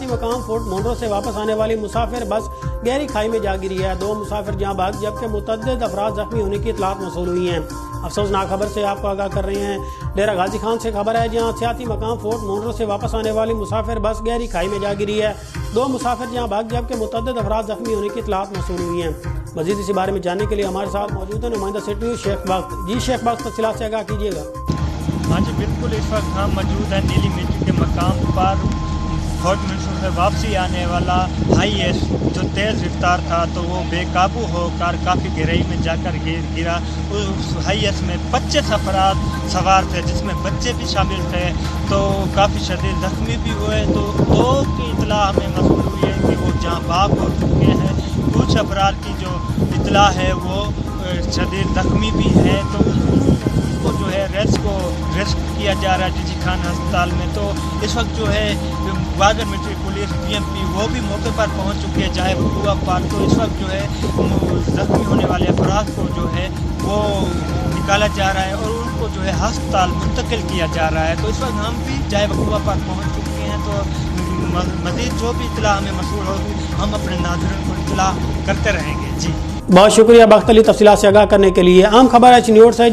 सियासी मकाम fort Monro से वापस आने वाली मुसाफिर बस गहरी खाई में जा गिरी है। 2 मुसाफिर जहां भाग जबकि मुतअद्दिद अफराद जख्मी होने की इतलात मौसूल हुई हैं। अफसोसनाक खबर से आपको आगाह कर रहे हैं। डेरा गाजी खान से खबर है, जहां सियासी मकाम फोर्ट मोनरो से वापस आने वाली मुसाफिर बस गहरी खाई में जा गिरी है। 2 मुसाफिर जहां भाग जबकि मुतअद्दिद अफराद जख्मी होने की इतलात मौसूल हुई हैं। मजीद इसी बारे में जानने के लिए हमारे साथ मौजूद है नुमाइंदा सिटी न्यूज़ शेख बख्त। जी शेख बख्त, तफसीलात से आगाह कीजिएगा। हाँ जी बिल्कुल, इस वक्त हम मौजूद हैं नीली मिट्टी के मकाम पर। फोर्ट मोनरो से वापसी आने वाला हाईएस जो तेज़ रफ्तार था तो वो बेकाबू होकर काफ़ी गहराई में जाकर गिरा। उस हाईएस में 25 अफराद सवार थे जिसमें बच्चे भी शामिल थे, तो काफ़ी शदीद जख्मी भी हुए। तो 2 की इतला हमें मौसूल हुई है कि वो जहाँ बाग हो चुके हैं। कुछ अफराद की जो इतला है वो शदीद जख्मी भी है, तो उनको जो है रेस्क्यू किया जा रहा है जीजी खान अस्पताल में। तो इस वक्त जो है ग्वादर मिलिट्री पुलिस BMP वो भी मौके पर पहुंच चुकी है जाए बकुआ पर। तो इस वक्त जो है जख्मी होने वाले अफराद को जो है वो निकाला जा रहा है और उनको जो है अस्पताल मुंतकिल किया जा रहा है। तो इस वक्त हम भी जाए बकुआ पर पहुंच चुके हैं। तो मज़ीद जो भी इतला हमें मसूल होगी हम अपने नाज़रीन को इतला करते रहेंगे। जी बहुत शुक्रिया बख्त अली, तफसीलात से आगाह करने के लिए। आम खबर है न्यूज़ है।